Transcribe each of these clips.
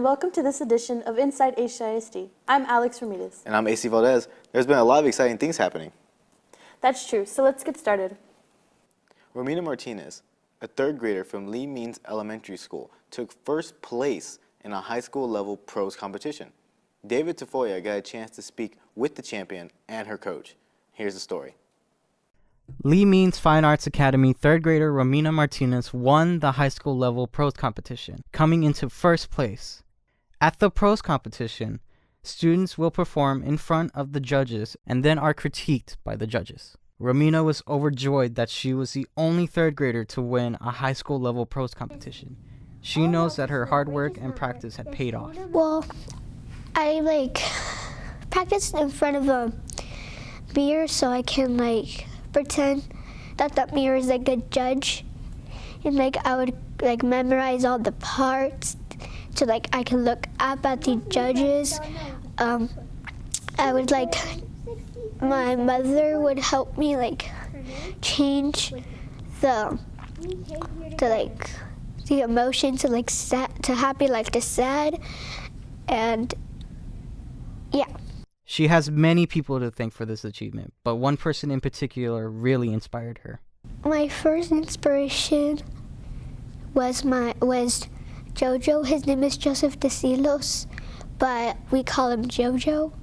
and welcome to this edition of INside HCISD. I'm Alex Ramirez. And I'm AC Valdez. There's been a lot of exciting things happening. That's true, so let's get started. Romina Martinez, a third grader from Lee Means Elementary School, took first place in a high school level prose competition. David Tafoya got a chance to speak with the champion and her coach. Here's the story. Lee Means Fine Arts Academy third grader Romina Martinez won the high school level prose competition, coming into first place. At the prose competition, students will perform in front of the judges and then are critiqued by the judges. Romina was overjoyed that she was the only third grader to win a high school level prose competition. She knows that her hard work and practice had paid off. Well, I practiced in front of a mirror so I can pretend that the mirror is a judge, and I would memorize all the parts so I can look up at the judges. I would my mother would help me change the emotion to sad, to happy, to sad, and yeah. She has many people to thank for this achievement, but one person in particular really inspired her. My first inspiration was Jojo. His name is Joseph DeSilos, but we call him Jojo.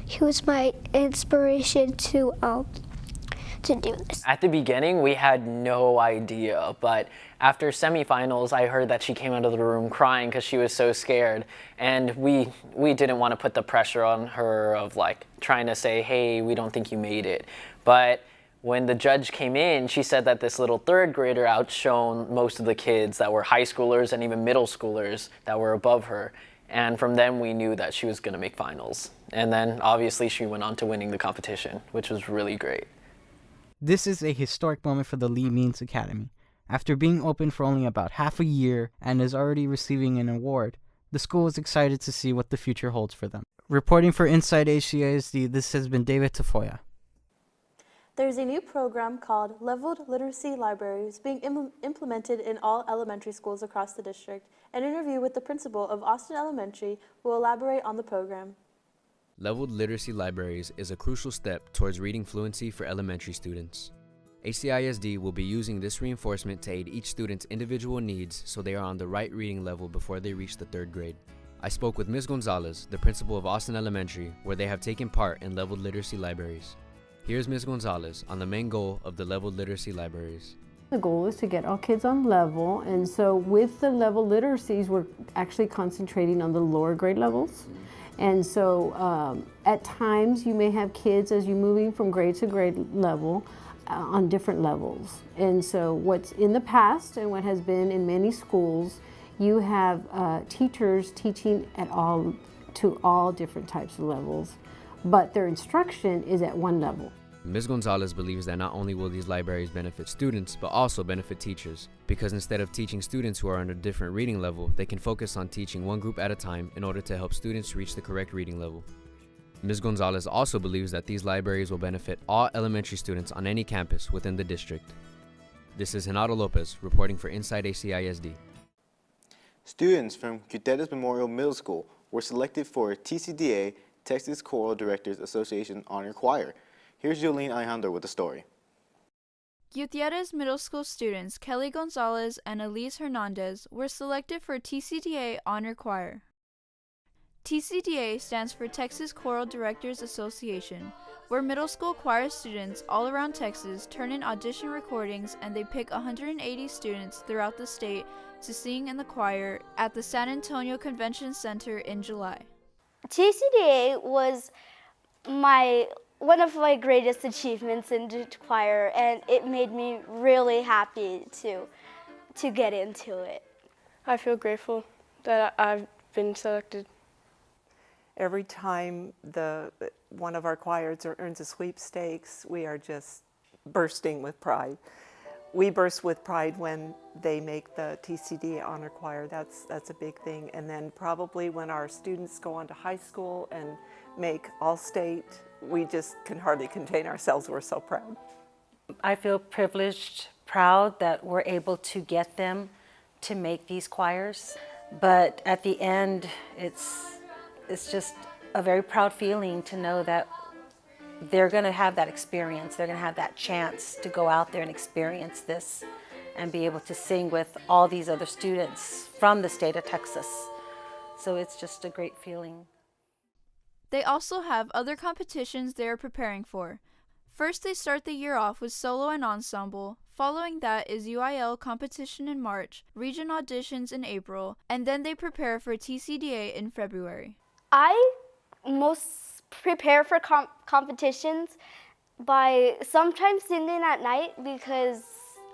He was my inspiration to do this. At the beginning, we had no idea, but after semifinals, I heard that she came out of the room crying because she was so scared, and we didn't want to put the pressure on her of trying to say, hey, we don't think you made it. But when the judge came in, she said that this little third grader outshone most of the kids that were high schoolers and even middle schoolers that were above her. And from then we knew that she was going to make finals. And then obviously she went on to winning the competition, which was really great. This is a historic moment for the Lee Means Academy. After being open for only about half a year and is already receiving an award, the school is excited to see what the future holds for them. Reporting for INside HCISD, this has been David Tafoya. There's a new program called Leveled Literacy Libraries being implemented in all elementary schools across the district. An interview with the principal of Austin Elementary will elaborate on the program. Leveled Literacy Libraries is a crucial step towards reading fluency for elementary students. HCISD will be using this reinforcement to aid each student's individual needs so they are on the right reading level before they reach the third grade. I spoke with Ms. Gonzalez, the principal of Austin Elementary, where they have taken part in Leveled Literacy Libraries. Here's Ms. Gonzalez on the main goal of the Leveled Literacy Libraries. The goal is to get all kids on level, and so with the level literacies, we're actually concentrating on the lower grade levels. And so at times you may have kids as you're moving from grade to grade level on different levels. And so what's in the past and what has been in many schools, you have teachers teaching to all different types of levels, but their instruction is at one level. Ms. Gonzalez believes that not only will these libraries benefit students, but also benefit teachers, because instead of teaching students who are on a different reading level, they can focus on teaching one group at a time in order to help students reach the correct reading level. Ms. Gonzalez also believes that these libraries will benefit all elementary students on any campus within the district. This is Renato Lopez reporting for INside HCISD. Students from Gutierrez Memorial Middle School were selected for TCDA, Texas Choral Directors Association Honor Choir. Here's Jolene Alejandro with the story. Gutierrez Middle School students Kelly Gonzalez and Elise Hernandez were selected for TCDA Honor Choir. TCDA stands for Texas Choral Directors Association, where middle school choir students all around Texas turn in audition recordings and they pick 180 students throughout the state to sing in the choir at the San Antonio Convention Center in July. TCDA was one of my greatest achievements in the choir, and it made me really happy to get into it. I feel grateful that I've been selected. Every time one of our choirs earns a sweepstakes, we are just bursting with pride. We burst with pride when they make the TCDA Honor Choir. That's a big thing. And then probably when our students go on to high school and make All-State, we just can hardly contain ourselves. We're so proud. I feel privileged, proud that we're able to get them to make these choirs. But at the end, it's just a very proud feeling to know that they're going to have that experience. They're going to have that chance to go out there and experience this and be able to sing with all these other students from the state of Texas. So it's just a great feeling. They also have other competitions they are preparing for. First, they start the year off with solo and ensemble. Following that is UIL competition in March, region auditions in April, and then they prepare for TCDA in February. I most prepare for competitions by sometimes singing at night because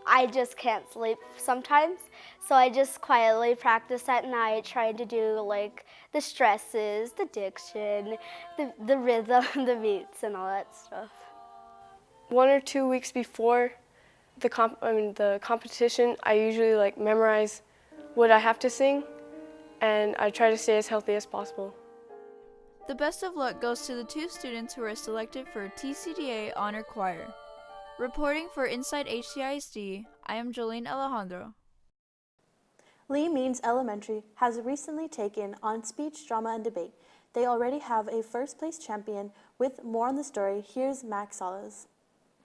I just can't sleep sometimes. So I just quietly practice at night, trying to do like the stresses, the diction, the rhythm, the beats, and all that stuff. 1 or 2 weeks before the competition, I usually like memorize what I have to sing, and I try to stay as healthy as possible. The best of luck goes to the 2 students who are selected for TCDA Honor Choir. Reporting for INside HCISD, I am Jolene Alejandro. Lee Means Elementary has recently taken on speech, drama, and debate. They already have a first-place champion. With more on the story, here's Max Salas.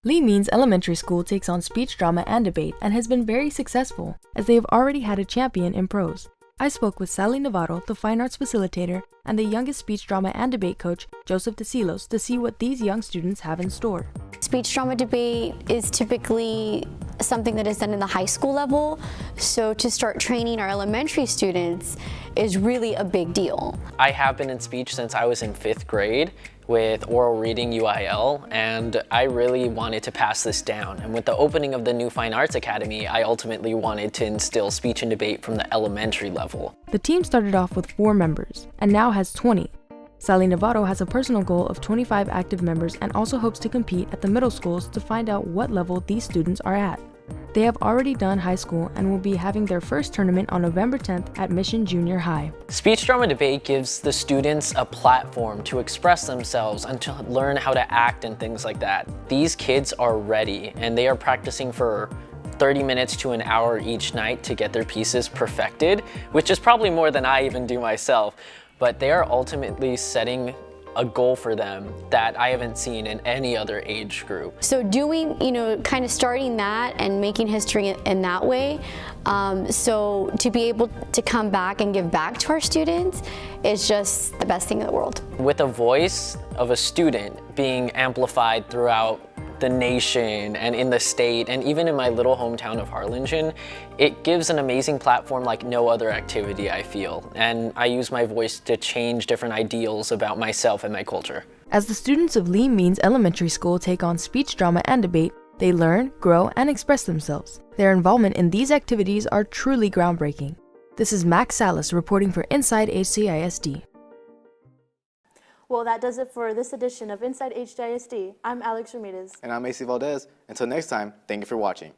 Lee Means Elementary School takes on speech, drama, and debate and has been very successful, as they have already had a champion in prose. I spoke with Sally Navarro, the fine arts facilitator, and the youngest speech, drama, and debate coach, Joseph DeSilos, to see what these young students have in store. Speech drama debate is typically something that is done in the high school level, so to start training our elementary students is really a big deal. I have been in speech since I was in 5th grade with oral reading UIL, and I really wanted to pass this down. And with the opening of the new Fine Arts Academy, I ultimately wanted to instill speech and debate from the elementary level. The team started off with 4 members and now has 20. Sally Navarro has a personal goal of 25 active members and also hopes to compete at the middle schools to find out what level these students are at. They have already done high school and will be having their first tournament on November 10th at Mission Junior High. Speech drama debate gives the students a platform to express themselves and to learn how to act and things like that. These kids are ready and they are practicing for 30 minutes to an hour each night to get their pieces perfected, which is probably more than I even do myself. But they are ultimately setting a goal for them that I haven't seen in any other age group. So doing, kind of starting that and making history in that way, so to be able to come back and give back to our students is just the best thing in the world. With a voice of a student being amplified throughout the nation and in the state and even in my little hometown of Harlingen, it gives an amazing platform like no other activity, I feel. And I use my voice to change different ideals about myself and my culture. As the students of Lee Means Elementary School take on speech, drama, and debate, they learn, grow, and express themselves. Their involvement in these activities are truly groundbreaking. This is Max Salas reporting for INside HCISD. Well, that does it for this edition of INside HCISD. I'm Alex Ramirez. And I'm AC Valdez. Until next time, thank you for watching.